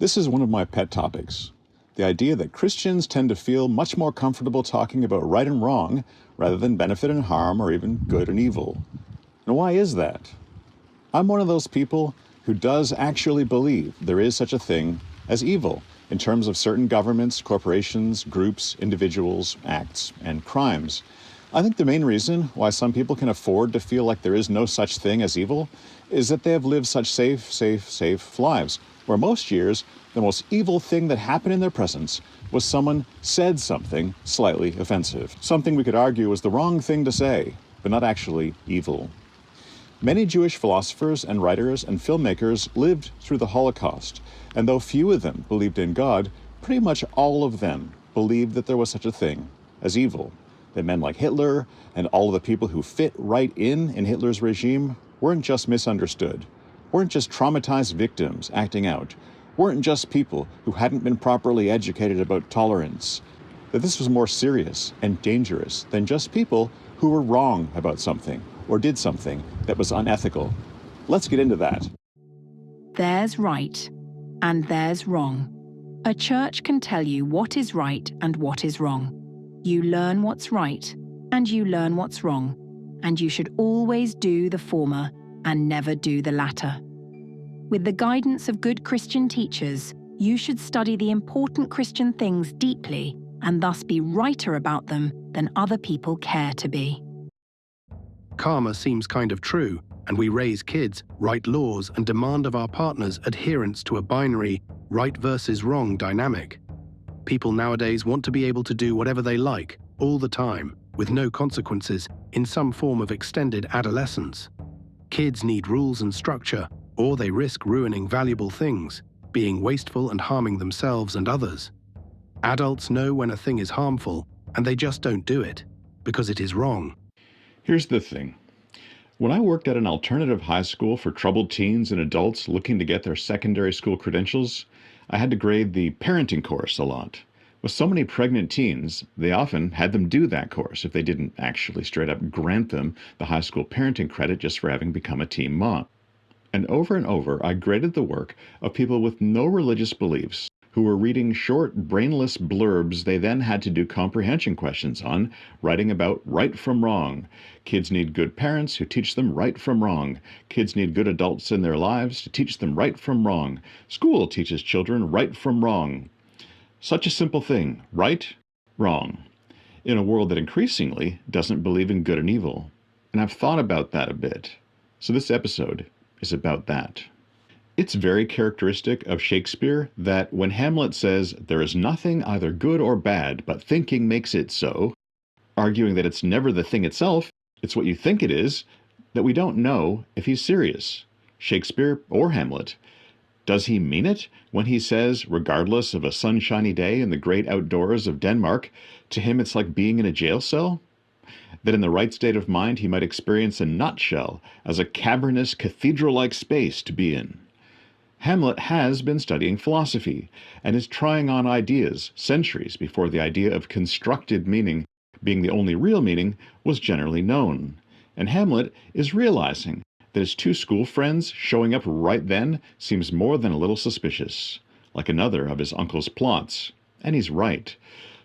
This is one of my pet topics. The idea that Christians tend to feel much more comfortable talking about right and wrong rather than benefit and harm or even good and evil. Now, why is that? I'm one of those people who does actually believe there is such a thing as evil in terms of certain governments, corporations, groups, individuals, acts, and crimes. I think the main reason why some people can afford to feel like there is no such thing as evil is that they have lived such safe lives, where most years the most evil thing that happened in their presence was someone said something slightly offensive, something we could argue was the wrong thing to say, but not actually evil. Many Jewish philosophers and writers and filmmakers lived through the Holocaust, and though few of them believed in God, pretty much all of them believed that there was such a thing as evil. That men like Hitler and all of the people who fit right in Hitler's regime weren't just misunderstood, weren't just traumatized victims acting out, weren't just people who hadn't been properly educated about tolerance, that this was more serious and dangerous than just people who were wrong about something or did something that was unethical. Let's get into that. There's right and there's wrong. A church can tell you what is right and what is wrong. You learn what's right and you learn what's wrong, and you should always do the former and never do the latter. With the guidance of good Christian teachers, you should study the important Christian things deeply and thus be righter about them than other people care to be. Karma seems kind of true, and we raise kids, write laws, and demand of our partners adherence to a binary right versus wrong dynamic. People nowadays want to be able to do whatever they like, all the time, with no consequences, in some form of extended adolescence. Kids need rules and structure, or they risk ruining valuable things, being wasteful and harming themselves and others. Adults know when a thing is harmful, and they just don't do it, because it is wrong. Here's the thing. When I worked at an alternative high school for troubled teens and adults looking to get their secondary school credentials, I had to grade the parenting course a lot. With so many pregnant teens, they often had them do that course if they didn't actually straight up grant them the high school parenting credit just for having become a teen mom. And over, I graded the work of people with no religious beliefs who were reading short, brainless blurbs they then had to do comprehension questions on, writing about right from wrong. Kids need good parents who teach them right from wrong. Kids need good adults in their lives to teach them right from wrong. School teaches children right from wrong. Such a simple thing, right, wrong, in a world that increasingly doesn't believe in good and evil. And I've thought about that a bit. So this episode is about that. It's very characteristic of Shakespeare that when Hamlet says there is nothing either good or bad, but thinking makes it so, arguing that it's never the thing itself, it's what you think it is, that we don't know if he's serious. Shakespeare or Hamlet. Does he mean it when he says, regardless of a sunshiny day in the great outdoors of Denmark, to him it's like being in a jail cell? That in the right state of mind he might experience a nutshell as a cavernous cathedral-like space to be in. Hamlet has been studying philosophy and is trying on ideas centuries before the idea of constructed meaning being the only real meaning was generally known. And Hamlet is realizing that his two school friends showing up right then seems more than a little suspicious, like another of his uncle's plots. And he's right.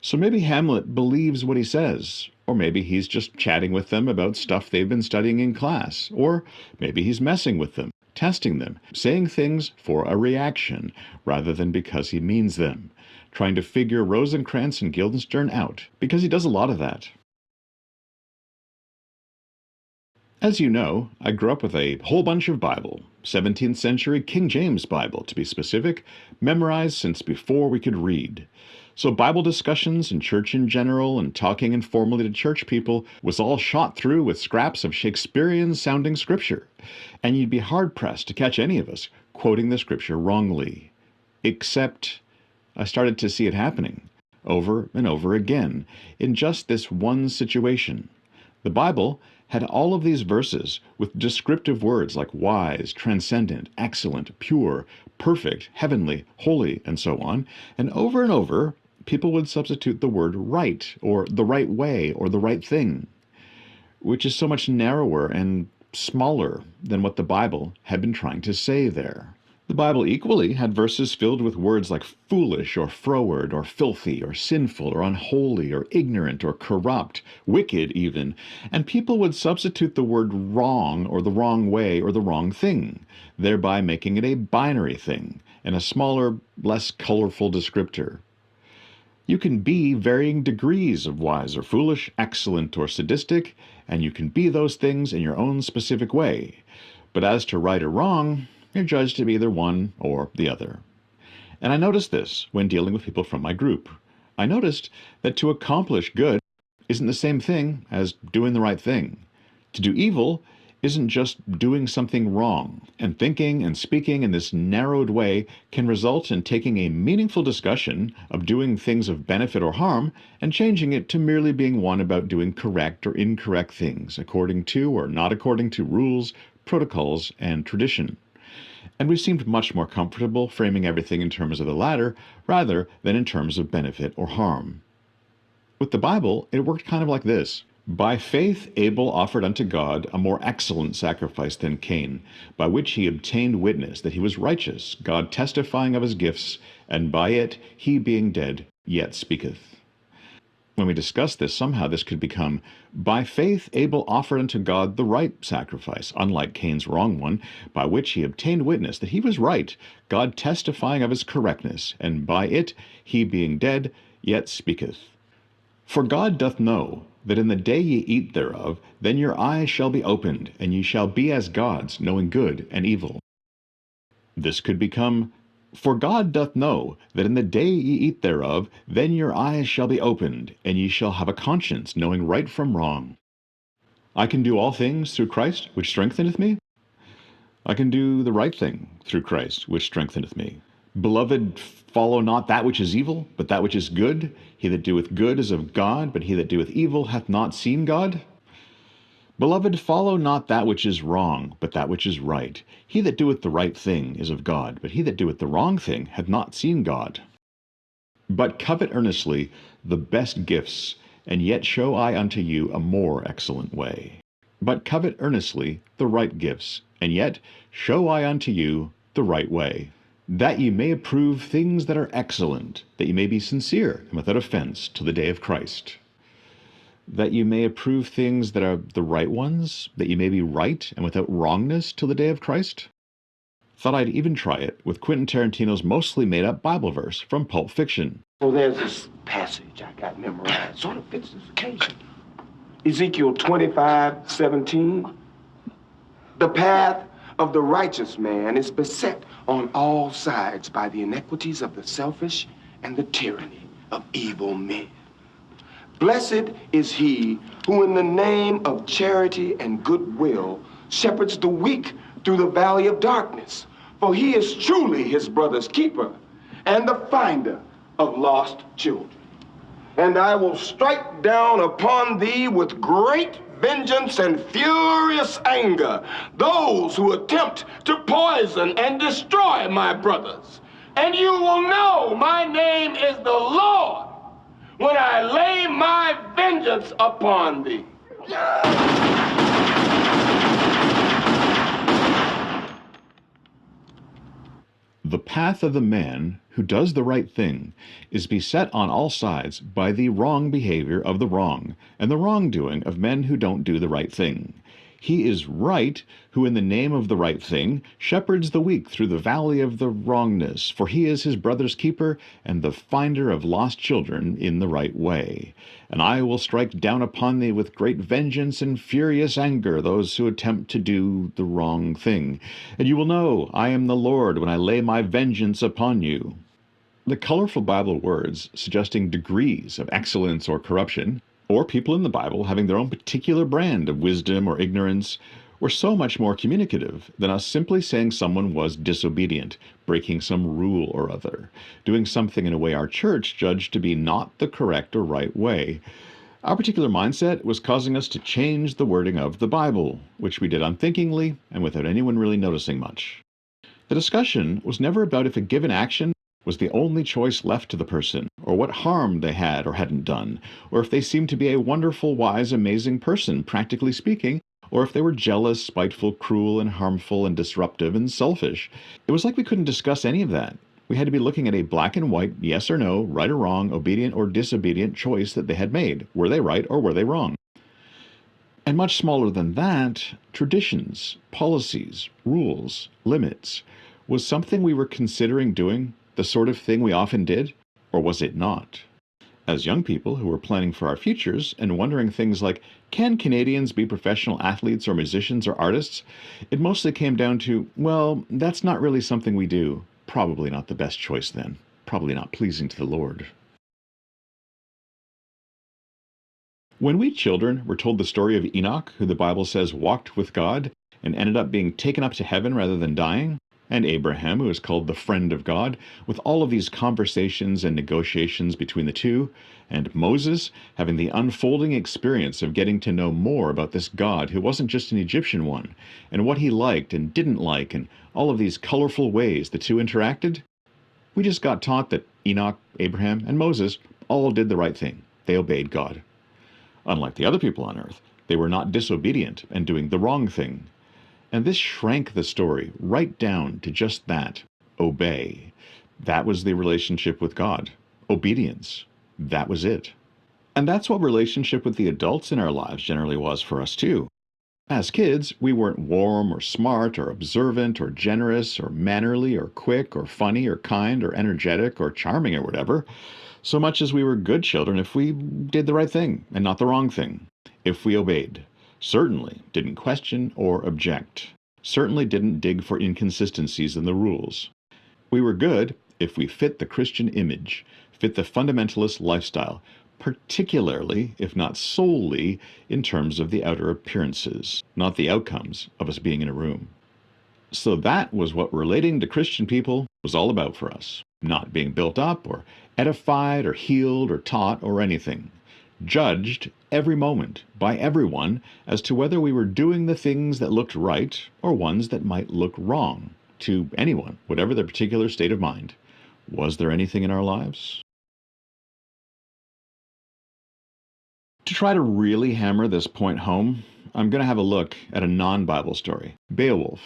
So maybe Hamlet believes what he says, or maybe he's just chatting with them about stuff they've been studying in class, or maybe he's messing with them, testing them, saying things for a reaction rather than because he means them, trying to figure Rosencrantz and Guildenstern out, because he does a lot of that. As you know, I grew up with a whole bunch of Bible, 17th century King James Bible to be specific, memorized since before we could read. So Bible discussions and church in general and talking informally to church people was all shot through with scraps of Shakespearean-sounding scripture, and you'd be hard-pressed to catch any of us quoting the scripture wrongly. Except I started to see it happening, over and over again, in just this one situation. The Bible had all of these verses with descriptive words like wise, transcendent, excellent, pure, perfect, heavenly, holy, and so on, and over, people would substitute the word right, or the right way, or the right thing, which is so much narrower and smaller than what the Bible had been trying to say there. The Bible equally had verses filled with words like foolish or froward or filthy or sinful or unholy or ignorant or corrupt, wicked even, and people would substitute the word wrong or the wrong way or the wrong thing, thereby making it a binary thing and a smaller, less colorful descriptor. You can be varying degrees of wise or foolish, excellent or sadistic, and you can be those things in your own specific way. But as to right or wrong, you're judged to be either one or the other. And I noticed this when dealing with people from my group. I noticed that to accomplish good isn't the same thing as doing the right thing. To do evil isn't just doing something wrong, and thinking and speaking in this narrowed way can result in taking a meaningful discussion of doing things of benefit or harm and changing it to merely being one about doing correct or incorrect things according to or not according to rules, protocols, and tradition. And we seemed much more comfortable framing everything in terms of the latter rather than in terms of benefit or harm. With the Bible, it worked kind of like this. By faith Abel offered unto God a more excellent sacrifice than Cain, by which he obtained witness that he was righteous, God testifying of his gifts, and by it he being dead yet speaketh. When we discuss this, somehow this could become, by faith Abel offered unto God the right sacrifice, unlike Cain's wrong one, by which he obtained witness that he was right, God testifying of his correctness, and by it he being dead yet speaketh. For God doth know that in the day ye eat thereof, then your eyes shall be opened, and ye shall be as gods, knowing good and evil. This could become, for God doth know that in the day ye eat thereof, then your eyes shall be opened, and ye shall have a conscience, knowing right from wrong. I can do all things through Christ, which strengtheneth me. I can do the right thing through Christ, which strengtheneth me. Beloved, follow not that which is evil, but that which is good. He that doeth good is of God, but he that doeth evil hath not seen God. Beloved, follow not that which is wrong, but that which is right. He that doeth the right thing is of God, but he that doeth the wrong thing hath not seen God. But covet earnestly the best gifts, and yet show I unto you a more excellent way. But covet earnestly the right gifts, and yet show I unto you the right way. That ye may approve things that are excellent, that ye may be sincere and without offense till the day of Christ. That ye may approve things that are the right ones, that ye may be right and without wrongness till the day of Christ. Thought I'd even try it with Quentin Tarantino's mostly made-up Bible verse from Pulp Fiction. So there's this passage I got memorized, sort of fits this occasion. Ezekiel 25:17. The path of the righteous man is beset on all sides by the iniquities of the selfish and the tyranny of evil men. Blessed is he who in the name of charity and goodwill shepherds the weak through the valley of darkness, for he is truly his brother's keeper and the finder of lost children. And I will strike down upon thee with great vengeance and furious anger those who attempt to poison and destroy my brothers. And you will know my name is the Lord when I lay my vengeance upon thee. The path of the man who does the right thing is beset on all sides by the wrong behavior of the wrong, and the wrongdoing of men who don't do the right thing. He is right who in the name of the right thing shepherds the weak through the valley of the wrongness, for he is his brother's keeper and the finder of lost children in the right way. And I will strike down upon thee with great vengeance and furious anger those who attempt to do the wrong thing. And you will know I am the Lord when I lay my vengeance upon you. The colorful Bible words suggesting degrees of excellence or corruption, or people in the Bible having their own particular brand of wisdom or ignorance, were so much more communicative than us simply saying someone was disobedient, breaking some rule or other, doing something in a way our church judged to be not the correct or right way. Our particular mindset was causing us to change the wording of the Bible, which we did unthinkingly and without anyone really noticing much. The discussion was never about if a given action was the only choice left to the person, or what harm they had or hadn't done, or if they seemed to be a wonderful, wise, amazing person, practically speaking, or if they were jealous, spiteful, cruel, and harmful, and disruptive, and selfish. It was like we couldn't discuss any of that. We had to be looking at a black and white, yes or no, right or wrong, obedient or disobedient choice that they had made. Were they right or were they wrong? And much smaller than that, traditions, policies, rules, limits. Was something we were considering doing the sort of thing we often did, or was it not? As young people who were planning for our futures and wondering things like, can Canadians be professional athletes or musicians or artists? It mostly came down to, well, that's not really something we do. Probably not the best choice then. Probably not pleasing to the Lord. When we children were told the story of Enoch, who the Bible says walked with God and ended up being taken up to heaven rather than dying, and Abraham, who is called the friend of God, with all of these conversations and negotiations between the two, and Moses having the unfolding experience of getting to know more about this God who wasn't just an Egyptian one, and what he liked and didn't like, and all of these colorful ways the two interacted, we just got taught that Enoch, Abraham, and Moses all did the right thing. They obeyed God. Unlike the other people on earth, they were not disobedient and doing the wrong thing. And this shrank the story right down to just that, obey. That was the relationship with God. Obedience. That was it. And that's what relationship with the adults in our lives generally was for us too. As kids, we weren't warm or smart or observant or generous or mannerly or quick or funny or kind or energetic or charming or whatever, so much as we were good children if we did the right thing and not the wrong thing, if we obeyed. Certainly didn't question or object. Certainly didn't dig for inconsistencies in the rules. We were good if we fit the Christian image, fit the fundamentalist lifestyle, particularly, if not solely, in terms of the outer appearances, not the outcomes of us being in a room. So that was what relating to Christian people was all about for us, not being built up or edified or healed or taught or anything. Judged every moment by everyone as to whether we were doing the things that looked right or ones that might look wrong to anyone, whatever their particular state of mind. Was there anything in our lives? To try to really hammer this point home, I'm going to have a look at a non-Bible story, Beowulf.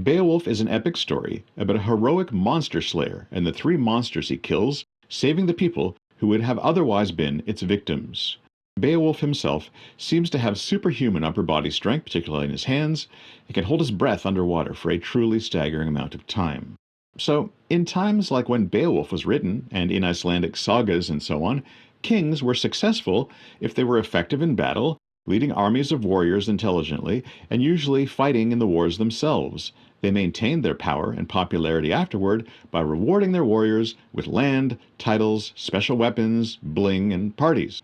Beowulf is an epic story about a heroic monster slayer and the 3 monsters he kills, saving the people who would have otherwise been its victims. Beowulf himself seems to have superhuman upper body strength, particularly in his hands. He can hold his breath underwater for a truly staggering amount of time. So, in times like when Beowulf was written, and in Icelandic sagas and so on, kings were successful if they were effective in battle, leading armies of warriors intelligently, and usually fighting in the wars themselves. They maintained their power and popularity afterward by rewarding their warriors with land, titles, special weapons, bling, and parties.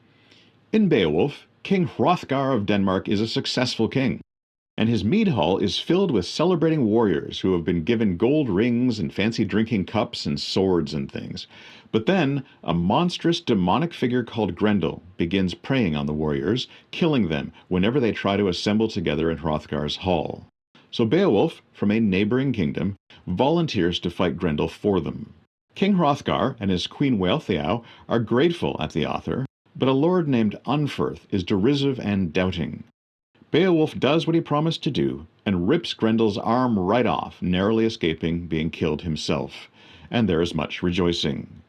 In Beowulf, King Hrothgar of Denmark is a successful king, and his mead hall is filled with celebrating warriors who have been given gold rings and fancy drinking cups and swords and things. But then, a monstrous demonic figure called Grendel begins preying on the warriors, killing them whenever they try to assemble together in Hrothgar's hall. So Beowulf, from a neighboring kingdom, volunteers to fight Grendel for them. King Hrothgar and his queen Wealhtheow are grateful at the author, but a lord named Unferth is derisive and doubting. Beowulf does what he promised to do, and rips Grendel's arm right off, narrowly escaping being killed himself. And there is much rejoicing.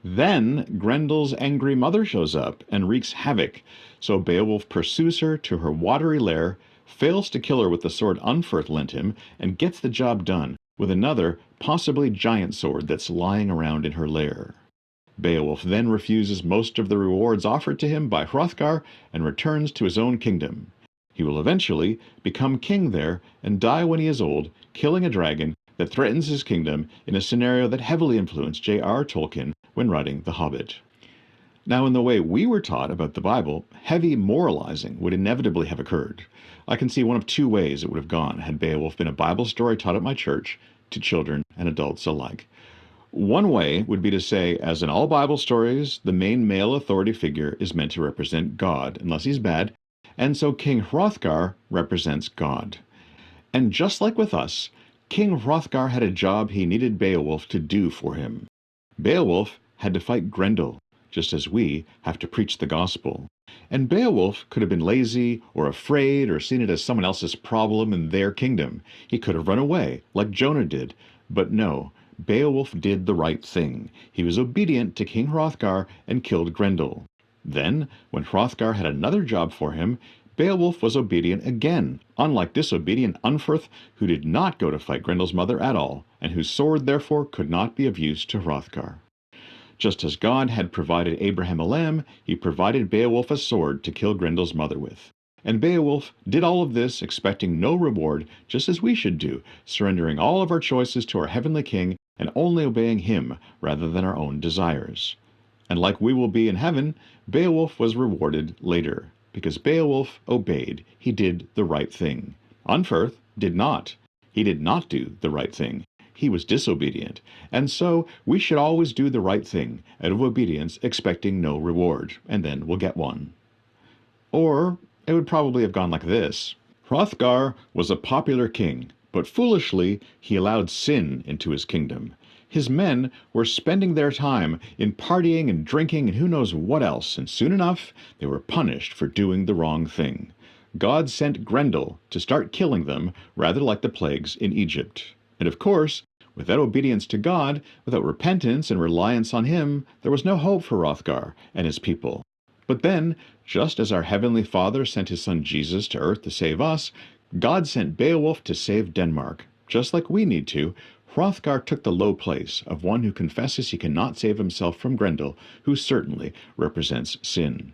Then Grendel's angry mother shows up and wreaks havoc, so Beowulf pursues her to her watery lair, fails to kill her with the sword Unferth lent him, and gets the job done with another, possibly giant sword that's lying around in her lair. Beowulf then refuses most of the rewards offered to him by Hrothgar and returns to his own kingdom. He will eventually become king there and die when he is old, killing a dragon that threatens his kingdom in a scenario that heavily influenced J.R. Tolkien when writing The Hobbit. Now, in the way we were taught about the Bible, heavy moralizing would inevitably have occurred. I can see one of 2 ways it would have gone had Beowulf been a Bible story taught at my church to children and adults alike. One way would be to say, as in all Bible stories, the main male authority figure is meant to represent God, unless he's bad, and so King Hrothgar represents God. And just like with us, King Hrothgar had a job he needed Beowulf to do for him. Beowulf had to fight Grendel, just as we have to preach the gospel. And Beowulf could have been lazy or afraid or seen it as someone else's problem in their kingdom. He could have run away, like Jonah did. But no, Beowulf did the right thing. He was obedient to King Hrothgar and killed Grendel. Then, when Hrothgar had another job for him, Beowulf was obedient again, unlike disobedient Unferth, who did not go to fight Grendel's mother at all, and whose sword therefore could not be of use to Hrothgar. Just as God had provided Abraham a lamb, he provided Beowulf a sword to kill Grendel's mother with. And Beowulf did all of this expecting no reward, just as we should do, surrendering all of our choices to our heavenly King and only obeying him rather than our own desires. And like we will be in heaven, Beowulf was rewarded later. Because Beowulf obeyed, he did the right thing. Unferth did not. He did not do the right thing. He was disobedient. And so we should always do the right thing, out of obedience, expecting no reward, and then we'll get one. Or it would probably have gone like this. Hrothgar was a popular king, but foolishly he allowed sin into his kingdom. His men were spending their time in partying and drinking and who knows what else, and soon enough they were punished for doing the wrong thing. God sent Grendel to start killing them, rather like the plagues in Egypt. And of course, without obedience to God, without repentance and reliance on him, there was no hope for Hrothgar and his people. But then, just as our Heavenly Father sent his son Jesus to earth to save us, God sent Beowulf to save Denmark. Just like we need to, Hrothgar took the low place of one who confesses he cannot save himself from Grendel, who certainly represents sin.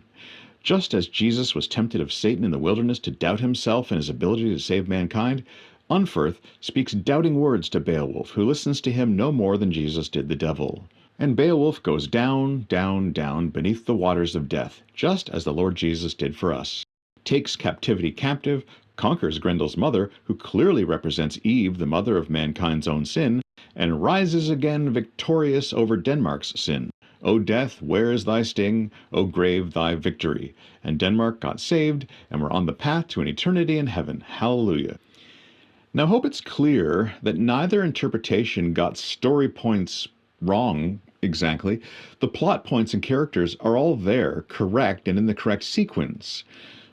Just as Jesus was tempted of Satan in the wilderness to doubt himself and his ability to save mankind, Unferth speaks doubting words to Beowulf, who listens to him no more than Jesus did the devil. And Beowulf goes down, down, down beneath the waters of death, just as the Lord Jesus did for us. Takes captivity captive, conquers Grendel's mother, who clearly represents Eve, the mother of mankind's own sin, and rises again victorious over Denmark's sin. O death, where is thy sting? O grave, thy victory. And Denmark got saved, and we're on the path to an eternity in heaven. Hallelujah. Now, I hope it's clear that neither interpretation got story points wrong exactly. The plot points and characters are all there, correct, and in the correct sequence.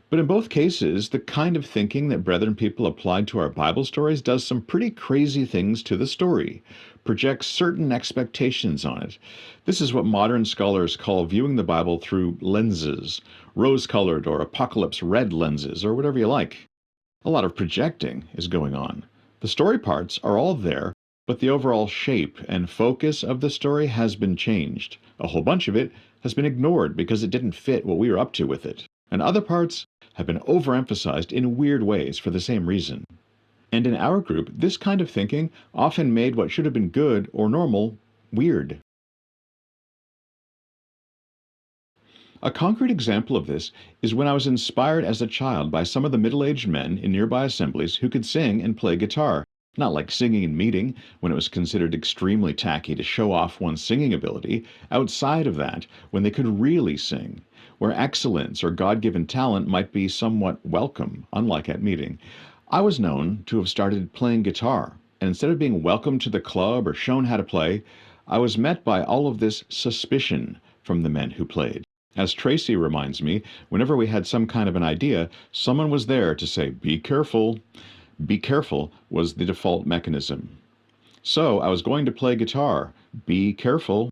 But in both cases, the kind of thinking that Brethren people applied to our Bible stories does some pretty crazy things to the story, projects certain expectations on it. This is what modern scholars call viewing the Bible through lenses, rose-colored or apocalypse red lenses, or whatever you like. A lot of projecting is going on. The story parts are all there, but the overall shape and focus of the story has been changed. A whole bunch of it has been ignored because it didn't fit what we were up to with it. And other parts have been overemphasized in weird ways for the same reason. And in our group, this kind of thinking often made what should have been good or normal weird. A concrete example of this is when I was inspired as a child by some of the middle-aged men in nearby assemblies who could sing and play guitar. Not like singing in meeting, when it was considered extremely tacky to show off one's singing ability. Outside of that, when they could really sing, where excellence or God-given talent might be somewhat welcome, unlike at meeting. I was known to have started playing guitar, and instead of being welcomed to the club or shown how to play, I was met by all of this suspicion from the men who played. As Tracy reminds me, whenever we had some kind of an idea, someone was there to say, "Be careful." Be careful was the default mechanism. So I was going to play guitar. Be careful.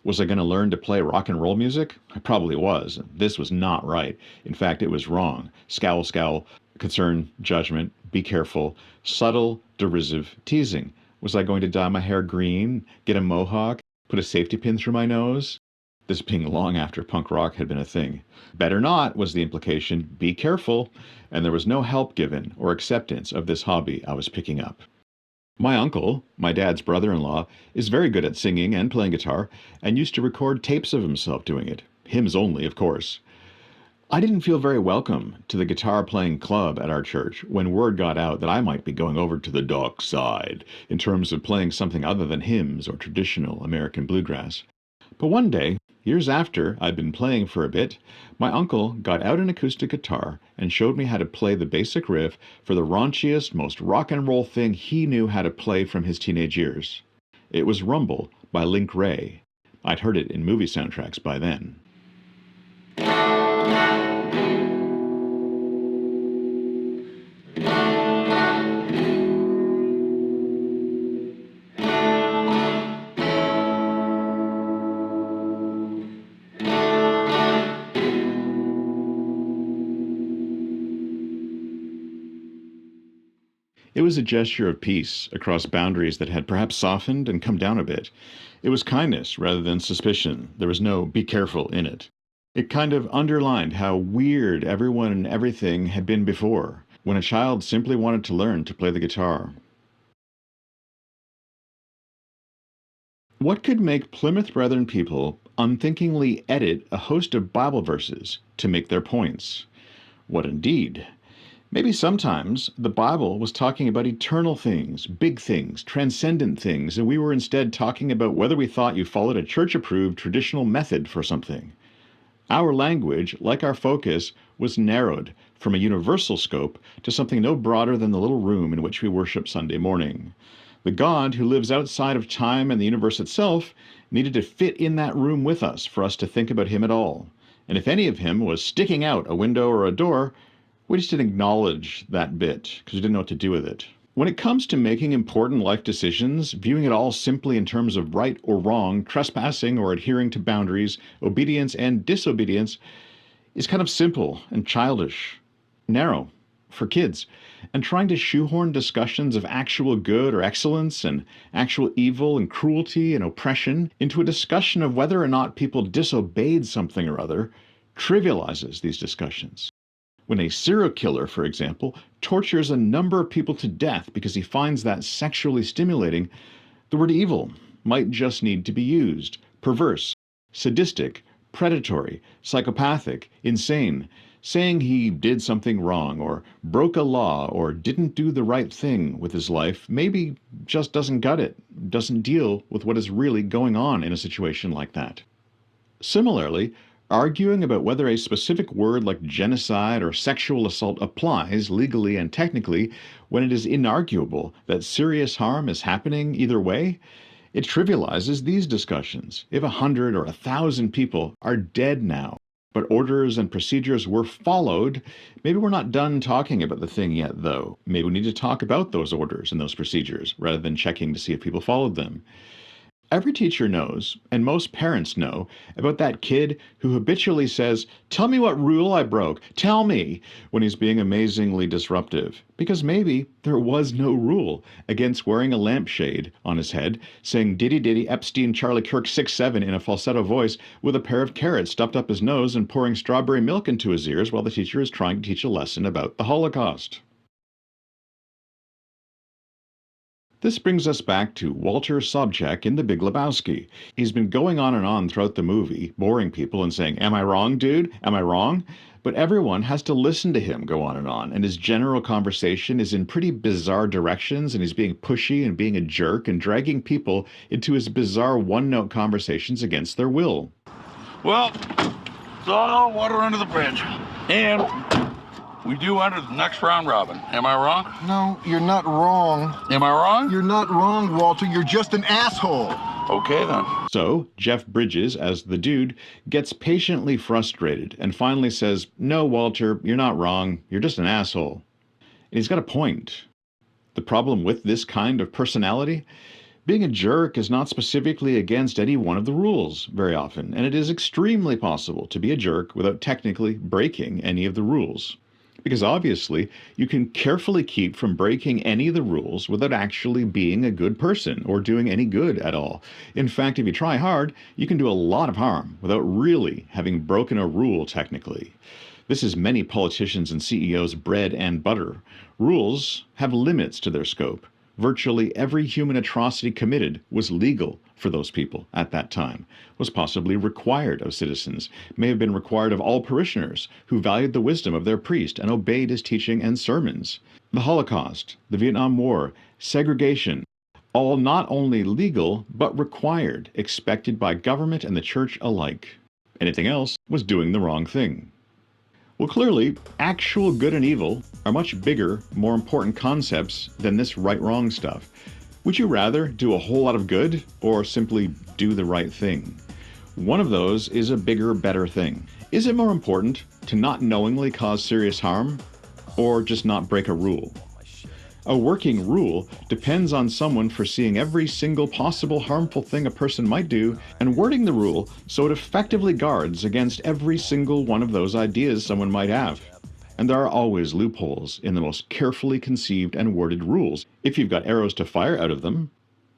Was I going to learn to play rock and roll music? I probably was. This was not right. In fact, it was wrong. Scowl, scowl, concern, judgment, be careful, subtle, derisive, teasing. Was I going to dye my hair green, get a mohawk, put a safety pin through my nose? This being long after punk rock had been a thing. Better not, was the implication. Be careful. And there was no help given or acceptance of this hobby I was picking up. My uncle, my dad's brother-in-law, is very good at singing and playing guitar, and used to record tapes of himself doing it. Hymns only, of course. I didn't feel very welcome to the guitar-playing club at our church when word got out that I might be going over to the dark side in terms of playing something other than hymns or traditional American bluegrass. But one day, years after I'd been playing for a bit, my uncle got out an acoustic guitar and showed me how to play the basic riff for the raunchiest, most rock and roll thing he knew how to play from his teenage years. It was Rumble by Link Wray. I'd heard it in movie soundtracks by then. It was a gesture of peace across boundaries that had perhaps softened and come down a bit. It was kindness rather than suspicion. There was no "be careful" in it. It kind of underlined how weird everyone and everything had been before, when a child simply wanted to learn to play the guitar. What could make Plymouth Brethren people unthinkingly edit a host of Bible verses to make their points? What indeed? Maybe sometimes the Bible was talking about eternal things, big things, transcendent things, and we were instead talking about whether we thought you followed a church-approved traditional method for something. Our language, like our focus, was narrowed from a universal scope to something no broader than the little room in which we worship Sunday morning. The God who lives outside of time and the universe itself needed to fit in that room with us for us to think about him at all. And if any of him was sticking out a window or a door, we just didn't acknowledge that bit because we didn't know what to do with it. When it comes to making important life decisions, viewing it all simply in terms of right or wrong, trespassing or adhering to boundaries, obedience and disobedience, is kind of simple and childish, narrow, for kids, and trying to shoehorn discussions of actual good or excellence and actual evil and cruelty and oppression into a discussion of whether or not people disobeyed something or other trivializes these discussions. When a serial killer, for example, tortures a number of people to death because he finds that sexually stimulating, the word evil might just need to be used. Perverse, sadistic, predatory, psychopathic, insane, saying he did something wrong or broke a law or didn't do the right thing with his life maybe just doesn't gut it, doesn't deal with what is really going on in a situation like that. Similarly, arguing about whether a specific word like genocide or sexual assault applies legally and technically when it is inarguable that serious harm is happening either way, it trivializes these discussions. If 100 or 1,000 people are dead now, but orders and procedures were followed, maybe we're not done talking about the thing yet, though. Maybe we need to talk about those orders and those procedures rather than checking to see if people followed them. Every teacher knows, and most parents know, about that kid who habitually says, "Tell me what rule I broke, tell me," when he's being amazingly disruptive. Because maybe there was no rule against wearing a lampshade on his head, saying "Diddy Diddy Epstein Charlie Kirk 6'7" in a falsetto voice with a pair of carrots stuffed up his nose and pouring strawberry milk into his ears while the teacher is trying to teach a lesson about the Holocaust. This brings us back to Walter Sobchak in The Big Lebowski. He's been going on and on throughout the movie, boring people and saying, "Am I wrong, dude? Am I wrong?" But everyone has to listen to him go on, and his general conversation is in pretty bizarre directions, and he's being pushy and being a jerk and dragging people into his bizarre one-note conversations against their will. Well, it's all water under the bridge. And we do enter the next round robin. Am I wrong? No, you're not wrong. Am I wrong? You're not wrong, Walter. You're just an asshole. Okay, then. So, Jeff Bridges, as the dude, gets patiently frustrated and finally says, "No, Walter, you're not wrong. You're just an asshole." And he's got a point. The problem with this kind of personality? Being a jerk is not specifically against any one of the rules very often, and it is extremely possible to be a jerk without technically breaking any of the rules. Because obviously, you can carefully keep from breaking any of the rules without actually being a good person or doing any good at all. In fact, if you try hard, you can do a lot of harm without really having broken a rule technically. This is many politicians and CEOs' bread and butter. Rules have limits to their scope. Virtually every human atrocity committed was legal for those people at that time, was possibly required of citizens, may have been required of all parishioners who valued the wisdom of their priest and obeyed his teaching and sermons. The Holocaust, the Vietnam War, segregation, all not only legal, but required, expected by government and the church alike. Anything else was doing the wrong thing. Well, clearly, actual good and evil are much bigger, more important concepts than this right-wrong stuff. Would you rather do a whole lot of good or simply do the right thing? One of those is a bigger, better thing. Is it more important to not knowingly cause serious harm, or just not break a rule? A working rule depends on someone foreseeing every single possible harmful thing a person might do and wording the rule so it effectively guards against every single one of those ideas someone might have. And there are always loopholes in the most carefully conceived and worded rules, if you've got arrows to fire out of them.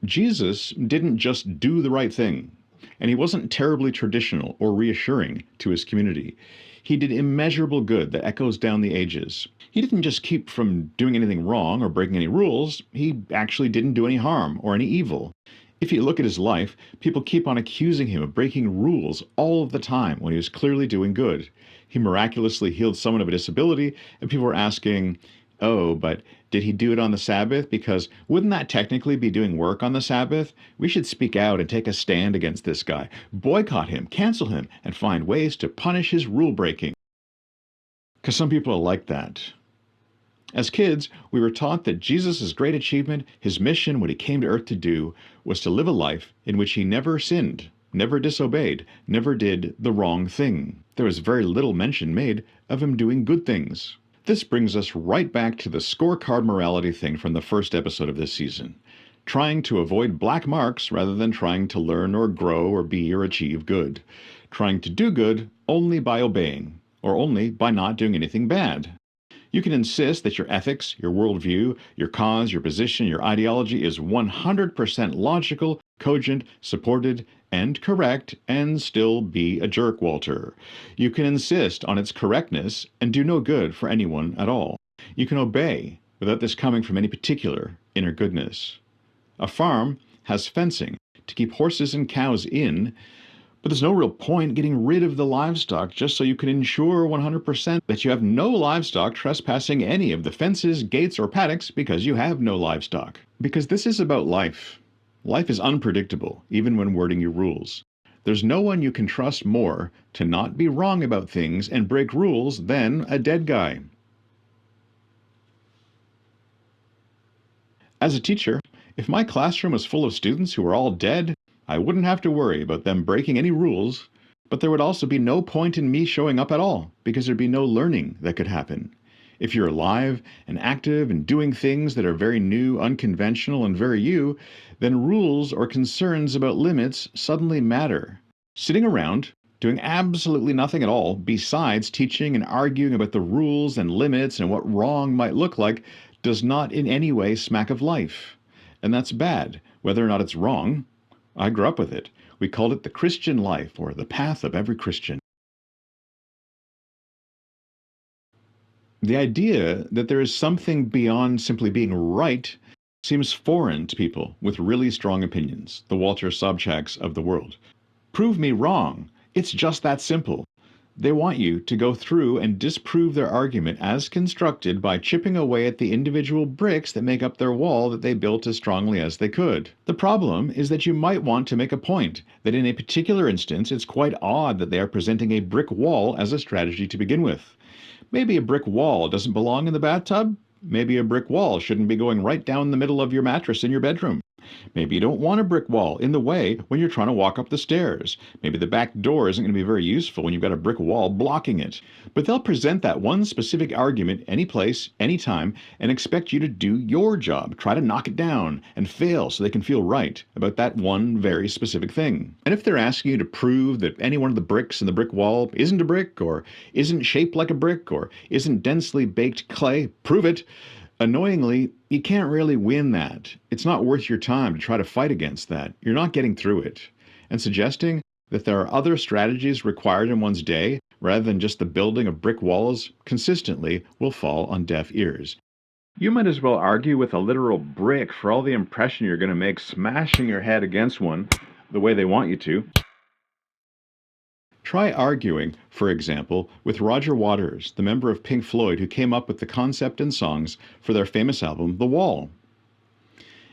Jesus didn't just do the right thing, and he wasn't terribly traditional or reassuring to his community. He did immeasurable good that echoes down the ages. He didn't just keep from doing anything wrong or breaking any rules, he actually didn't do any harm or any evil. If you look at his life, people keep on accusing him of breaking rules all of the time when he was clearly doing good. He miraculously healed someone of a disability, and people were asking, oh, but did he do it on the Sabbath? Because wouldn't that technically be doing work on the Sabbath? We should speak out and take a stand against this guy, boycott him, cancel him, and find ways to punish his rule breaking. Because some people are like that. As kids, we were taught that Jesus' great achievement, his mission, what he came to earth to do, was to live a life in which he never sinned, never disobeyed, never did the wrong thing. There was very little mention made of him doing good things. This brings us right back to the scorecard morality thing from the first episode of this season. Trying to avoid black marks rather than trying to learn or grow or be or achieve good. Trying to do good only by obeying, or only by not doing anything bad. You can insist that your ethics, your worldview, your cause, your position, your ideology is 100% logical, cogent, supported, and correct, and still be a jerk, Walter. You can insist on its correctness and do no good for anyone at all. You can obey without this coming from any particular inner goodness. A farm has fencing to keep horses and cows in, but there's no real point getting rid of the livestock just so you can ensure 100% that you have no livestock trespassing any of the fences, gates, or paddocks because you have no livestock. Because this is about life. Life is unpredictable, even when wording your rules. There's no one you can trust more to not be wrong about things and break rules than a dead guy. As a teacher, if my classroom was full of students who were all dead, I wouldn't have to worry about them breaking any rules, but there would also be no point in me showing up at all, because there'd be no learning that could happen. If you're alive and active and doing things that are very new, unconventional, and very you, then rules or concerns about limits suddenly matter. Sitting around, doing absolutely nothing at all besides teaching and arguing about the rules and limits and what wrong might look like does not in any way smack of life. And that's bad, whether or not it's wrong. I grew up with it. We called it the Christian life, or the path of every Christian. The idea that there is something beyond simply being right seems foreign to people with really strong opinions, the Walter Sobchaks of the world. Prove me wrong. It's just that simple. They want you to go through and disprove their argument as constructed by chipping away at the individual bricks that make up their wall that they built as strongly as they could. The problem is that you might want to make a point that in a particular instance it's quite odd that they are presenting a brick wall as a strategy to begin with. Maybe a brick wall doesn't belong in the bathtub. Maybe a brick wall shouldn't be going right down the middle of your mattress in your bedroom. Maybe you don't want a brick wall in the way when you're trying to walk up the stairs. Maybe the back door isn't going to be very useful when you've got a brick wall blocking it. But they'll present that one specific argument any place, any time, and expect you to do your job. Try to knock it down and fail so they can feel right about that one very specific thing. And if they're asking you to prove that any one of the bricks in the brick wall isn't a brick, or isn't shaped like a brick, or isn't densely baked clay, prove it. Annoyingly, you can't really win that. It's not worth your time to try to fight against that. You're not getting through it. And suggesting that there are other strategies required in one's day rather than just the building of brick walls consistently will fall on deaf ears. You might as well argue with a literal brick for all the impression you're going to make smashing your head against one the way they want you to. Try arguing, for example, with Roger Waters, the member of Pink Floyd who came up with the concept and songs for their famous album, The Wall.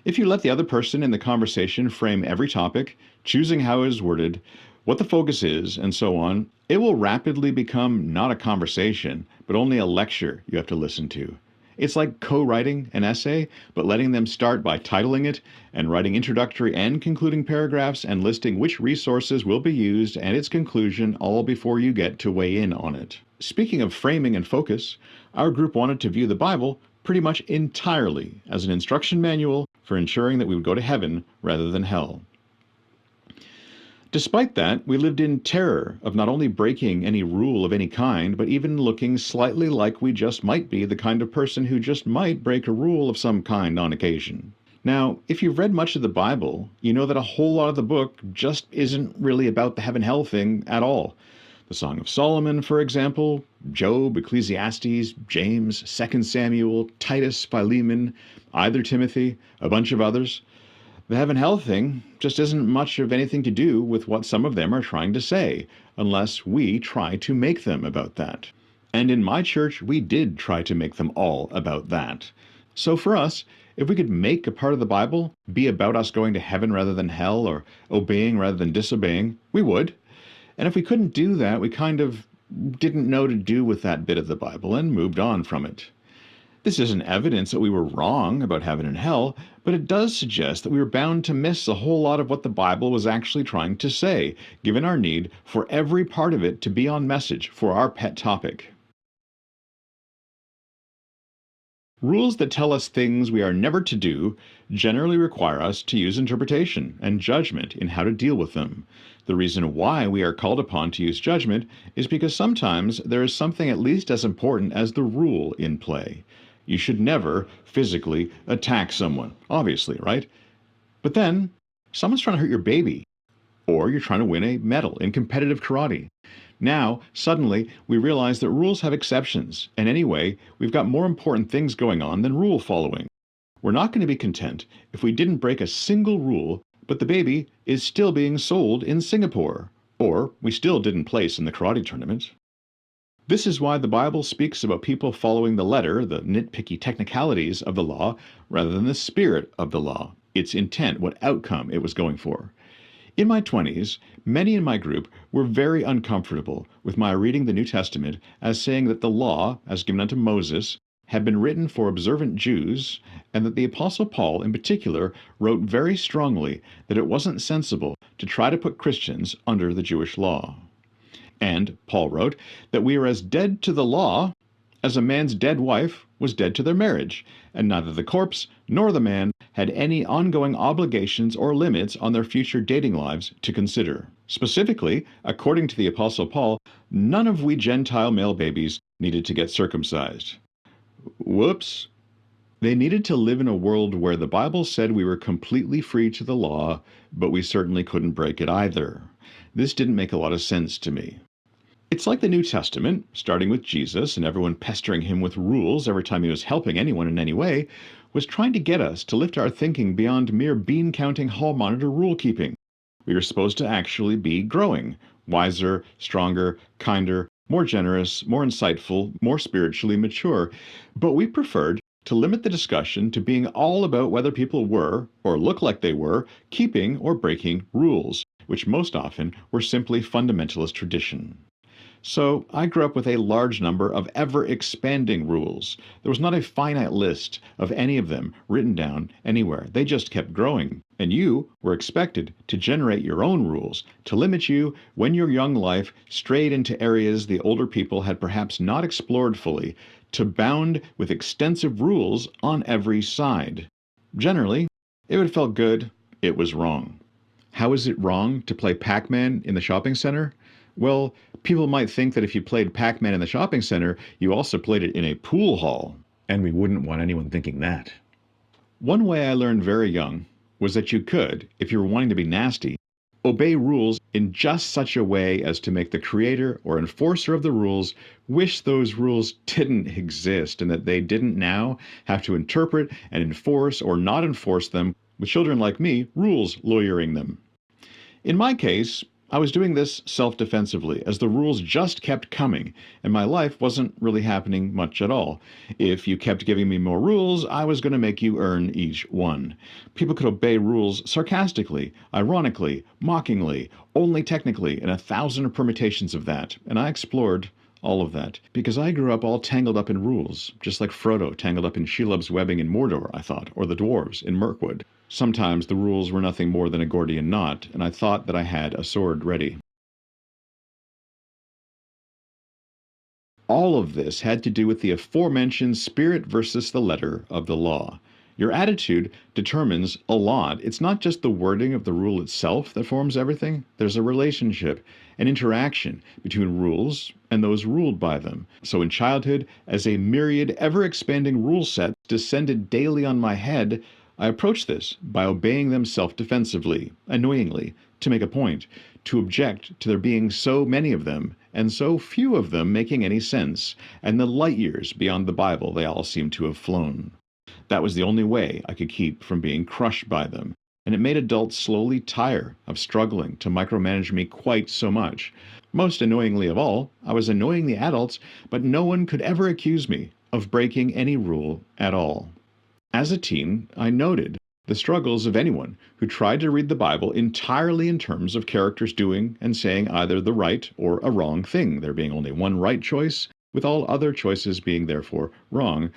If you let the other person in the conversation frame every topic, choosing how it is worded, what the focus is, and so on, it will rapidly become not a conversation, but only a lecture you have to listen to. It's like co-writing an essay, but letting them start by titling it and writing introductory and concluding paragraphs and listing which resources will be used and its conclusion all before you get to weigh in on it. Speaking of framing and focus, our group wanted to view the Bible pretty much entirely as an instruction manual for ensuring that we would go to heaven rather than hell. Despite that, we lived in terror of not only breaking any rule of any kind, but even looking slightly like we just might be the kind of person who just might break a rule of some kind on occasion. Now, if you've read much of the Bible, you know that a whole lot of the book just isn't really about the heaven-hell thing at all. The Song of Solomon, for example, Job, Ecclesiastes, James, 2 Samuel, Titus, Philemon, either Timothy, a bunch of others. The heaven-hell thing just isn't much of anything to do with what some of them are trying to say, unless we try to make them about that. And in my church, we did try to make them all about that. So for us, if we could make a part of the Bible be about us going to heaven rather than hell, or obeying rather than disobeying, we would. And if we couldn't do that, we kind of didn't know to do with that bit of the Bible and moved on from it. This isn't evidence that we were wrong about heaven and hell, but it does suggest that we were bound to miss a whole lot of what the Bible was actually trying to say, given our need for every part of it to be on message for our pet topic. Rules that tell us things we are never to do generally require us to use interpretation and judgment in how to deal with them. The reason why we are called upon to use judgment is because sometimes there is something at least as important as the rule in play. You should never physically attack someone, obviously, right? But then, someone's trying to hurt your baby, or you're trying to win a medal in competitive karate. Now, suddenly, we realize that rules have exceptions, and anyway, we've got more important things going on than rule following. We're not going to be content if we didn't break a single rule, but the baby is still being sold in Singapore, or we still didn't place in the karate tournament. This is why the Bible speaks about people following the letter, the nitpicky technicalities of the law, rather than the spirit of the law, its intent, what outcome it was going for. In my 20s, many in my group were very uncomfortable with my reading the New Testament as saying that the law, as given unto Moses, had been written for observant Jews, and that the Apostle Paul in particular wrote very strongly that it wasn't sensible to try to put Christians under the Jewish law. And Paul wrote that we are as dead to the law as a man's dead wife was dead to their marriage, and neither the corpse nor the man had any ongoing obligations or limits on their future dating lives to consider. Specifically, according to the Apostle Paul, none of we Gentile male babies needed to get circumcised. Whoops. They needed to live in a world where the Bible said we were completely free to the law, but we certainly couldn't break it either. This didn't make a lot of sense to me. It's like the New Testament, starting with Jesus and everyone pestering him with rules every time he was helping anyone in any way, was trying to get us to lift our thinking beyond mere bean-counting hall monitor rule-keeping. We were supposed to actually be growing, wiser, stronger, kinder, more generous, more insightful, more spiritually mature, but we preferred to limit the discussion to being all about whether people were, or looked like they were, keeping or breaking rules, which most often were simply fundamentalist tradition. So I grew up with a large number of ever-expanding rules. There was not a finite list of any of them written down anywhere. They just kept growing. And you were expected to generate your own rules to limit you when your young life strayed into areas the older people had perhaps not explored fully, to bound with extensive rules on every side. Generally, if it felt good, it was wrong. How is it wrong to play Pac-Man in the shopping center? Well, people might think that if you played Pac-Man in the shopping center, you also played it in a pool hall, and we wouldn't want anyone thinking that. One way I learned very young was that you could, if you were wanting to be nasty, obey rules in just such a way as to make the creator or enforcer of the rules wish those rules didn't exist and that they didn't now have to interpret and enforce or not enforce them, with children like me rules lawyering them. In my case, I was doing this self-defensively, as the rules just kept coming, and my life wasn't really happening much at all. If you kept giving me more rules, I was going to make you earn each one. People could obey rules sarcastically, ironically, mockingly, only technically, and 1,000 permutations of that, and I explored all of that, because I grew up all tangled up in rules, just like Frodo tangled up in Shelob's webbing in Mordor, I thought, or the dwarves in Mirkwood. Sometimes the rules were nothing more than a Gordian knot, and I thought that I had a sword ready. All of this had to do with the aforementioned spirit versus the letter of the law. Your attitude determines a lot. It's not just the wording of the rule itself that forms everything. There's a relationship, an interaction between rules and those ruled by them. So in childhood, as a myriad, ever-expanding rule set descended daily on my head, I approached this by obeying them self-defensively, annoyingly, to make a point, to object to there being so many of them, and so few of them making any sense, and the light years beyond the Bible they all seem to have flown. That was the only way I could keep from being crushed by them, and it made adults slowly tire of struggling to micromanage me quite so much. Most annoyingly of all, I was annoying the adults, but no one could ever accuse me of breaking any rule at all. As a teen, I noted the struggles of anyone who tried to read the Bible entirely in terms of characters doing and saying either the right or a wrong thing, there being only one right choice, with all other choices being therefore wrong,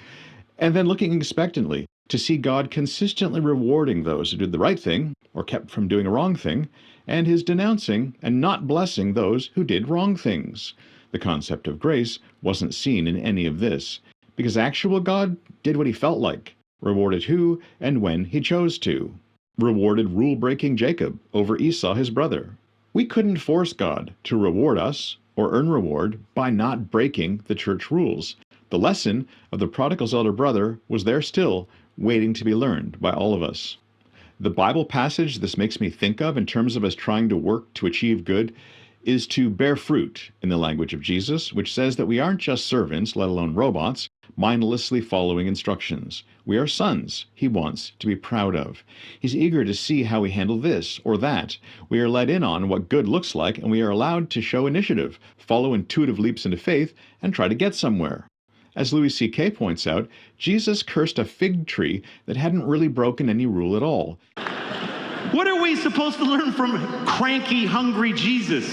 and then looking expectantly to see God consistently rewarding those who did the right thing or kept from doing a wrong thing, and his denouncing and not blessing those who did wrong things. The concept of grace wasn't seen in any of this, because actual God did what he felt like, rewarded who and when he chose to, rewarded rule-breaking Jacob over Esau his brother. We couldn't force God to reward us or earn reward by not breaking the church rules. The lesson of the prodigal's elder brother was there still, waiting to be learned by all of us. The Bible passage this makes me think of in terms of us trying to work to achieve good is to bear fruit, in the language of Jesus, which says that we aren't just servants, let alone robots, mindlessly following instructions. We are sons he wants to be proud of. He's eager to see how we handle this or that. We are let in on what good looks like, and we are allowed to show initiative, follow intuitive leaps into faith, and try to get somewhere. As Louis C.K. points out, Jesus cursed a fig tree that hadn't really broken any rule at all. What are we supposed to learn from cranky, hungry Jesus?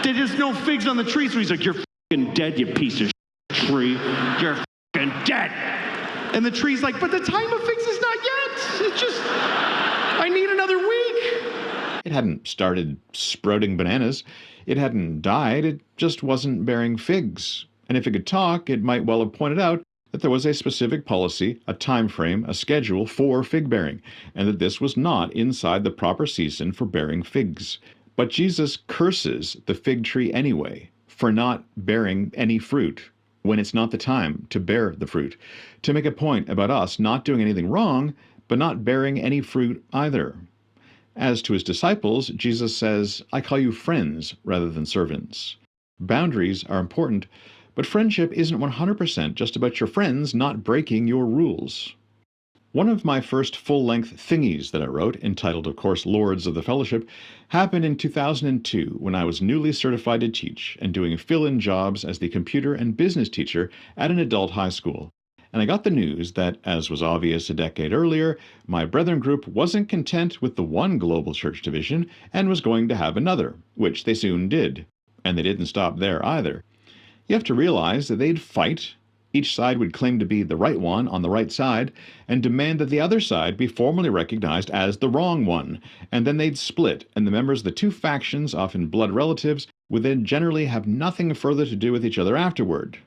There's no figs on the tree, so he's like, "You're f***ing dead, you piece of tree. You're f***ing dead." And the tree's like, "But the time of figs is not yet. It's just, I need another week." It hadn't started sprouting bananas. It hadn't died. It just wasn't bearing figs. And if it could talk, it might well have pointed out that there was a specific policy, a time frame, a schedule for fig bearing, and that this was not inside the proper season for bearing figs. But Jesus curses the fig tree anyway for not bearing any fruit when it's not the time to bear the fruit, to make a point about us not doing anything wrong, but not bearing any fruit either. As to his disciples, Jesus says, "I call you friends rather than servants." Boundaries are important, but friendship isn't 100% just about your friends not breaking your rules. One of my first full-length thingies that I wrote, entitled, of course, Lords of the Fellowship, happened in 2002 when I was newly certified to teach and doing fill-in jobs as the computer and business teacher at an adult high school. And I got the news that, as was obvious a decade earlier, my brethren group wasn't content with the one global church division and was going to have another, which they soon did. And they didn't stop there either. You have to realize that they'd fight. Each side would claim to be the right one on the right side and demand that the other side be formally recognized as the wrong one. And then they'd split, and the members of the two factions, often blood relatives, would then generally have nothing further to do with each other afterward.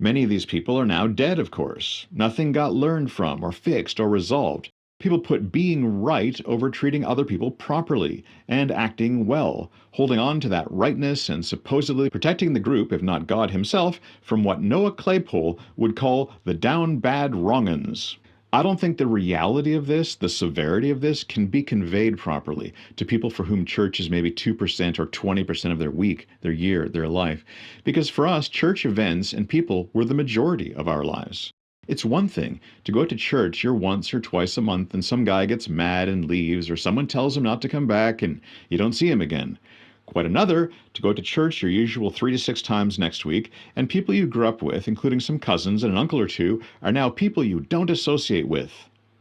Many of these people are now dead, of course. Nothing got learned from or fixed or resolved. People put being right over treating other people properly and acting well, holding on to that rightness and supposedly protecting the group, if not God himself, from what Noah Claypole would call the down bad wrong'uns. I don't think the reality of this, the severity of this, can be conveyed properly to people for whom church is maybe 2% or 20% of their week, their year, their life. Because for us, church events and people were the majority of our lives. It's one thing to go to church once or twice a month and some guy gets mad and leaves, or someone tells him not to come back and you don't see him again. Quite another to go to church your usual 3 to 6 times next week, and people you grew up with, including some cousins and an uncle or two, are now people you don't associate with.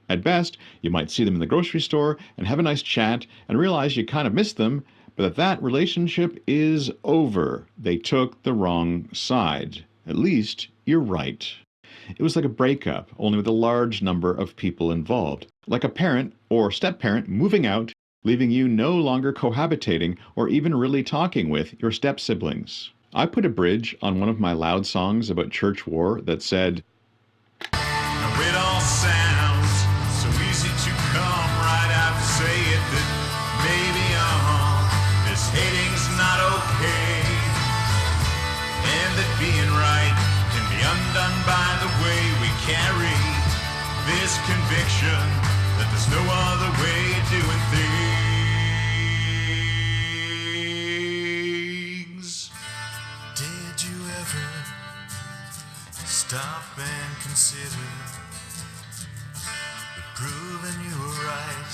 At best, you might see them in the grocery store and have a nice chat and realize you kind of missed them, but that relationship is over. They took the wrong side. At least you're right. It was like a breakup, only with a large number of people involved. Like a parent or step-parent moving out, leaving you no longer cohabitating or even really talking with your step-siblings. I put a bridge on one of my loud songs about church war that said, Now it all sounds so easy to come right out to say it that maybe this hating's not okay, and that being right can be undone by the way we carry this conviction that there's no other way of doing things. Did you ever stop and consider that proving you were right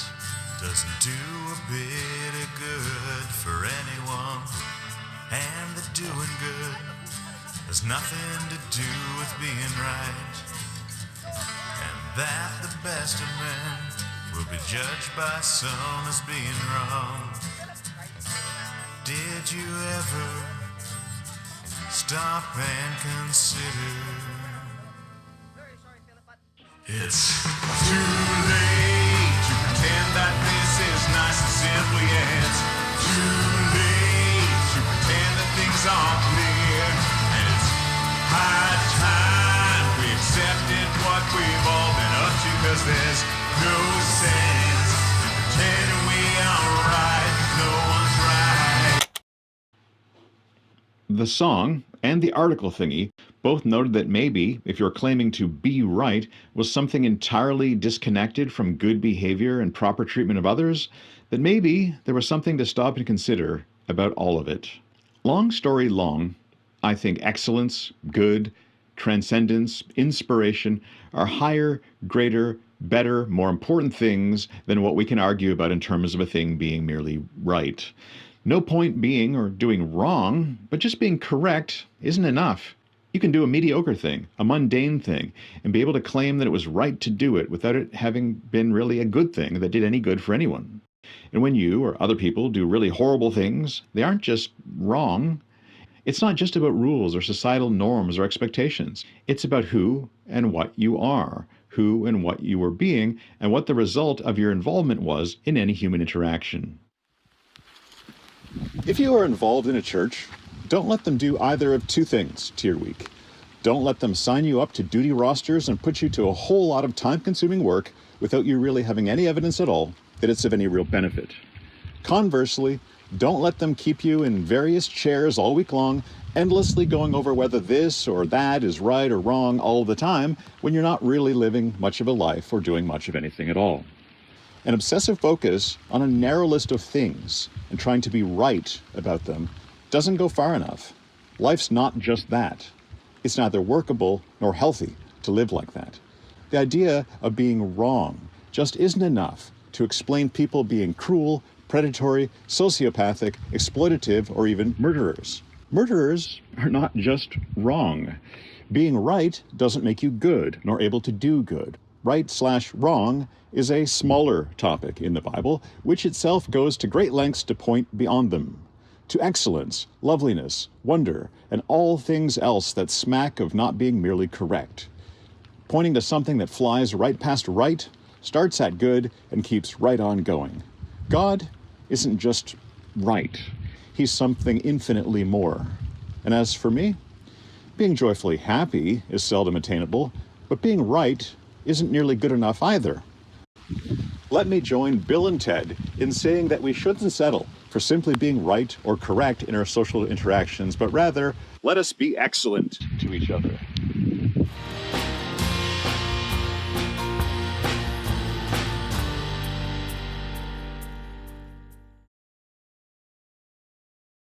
doesn't do a bit of good for anyone, and that doing good has nothing to do with being right, and that the best of men will be judged by some as being wrong? Did you ever stop and consider it's too late to pretend that this is nice and simple? Yeah, it's too late to pretend that things are clear, and it's high time we accepted what we've all been up to, 'cause there's no sense in pretending we are right. No one's right. The song and the article thingy both noted that maybe, if you're claiming to be right was something entirely disconnected from good behavior and proper treatment of others, that maybe there was something to stop and consider about all of it. Long story long, I think excellence, good, transcendence, inspiration are higher, greater, better, more important things than what we can argue about in terms of a thing being merely right. No point being or doing wrong, but just being correct isn't enough. You can do a mediocre thing, a mundane thing, and be able to claim that it was right to do it without it having been really a good thing that did any good for anyone. And when you or other people do really horrible things, they aren't just wrong. It's not just about rules or societal norms or expectations. It's about who and what you are, who and what you were being, and what the result of your involvement was in any human interaction. If you are involved in a church, don't let them do either of two things to your week. Don't let them sign you up to duty rosters and put you to a whole lot of time-consuming work without you really having any evidence at all that it's of any real benefit. Conversely, don't let them keep you in various chairs all week long, endlessly going over whether this or that is right or wrong all the time when you're not really living much of a life or doing much of anything at all. An obsessive focus on a narrow list of things and trying to be right about them doesn't go far enough. Life's not just that. It's neither workable nor healthy to live like that. The idea of being wrong just isn't enough to explain people being cruel, predatory, sociopathic, exploitative, or even murderers. Murderers are not just wrong. Being right doesn't make you good nor able to do good. Right/wrong is a smaller topic in the Bible, which itself goes to great lengths to point beyond them, to excellence, loveliness, wonder, and all things else that smack of not being merely correct. Pointing to something that flies right past right, starts at good, and keeps right on going. God isn't just right. He's something infinitely more. And as for me, being joyfully happy is seldom attainable, but being right isn't nearly good enough either. Let me join Bill and Ted in saying that we shouldn't settle for simply being right or correct in our social interactions, but rather, let us be excellent to each other.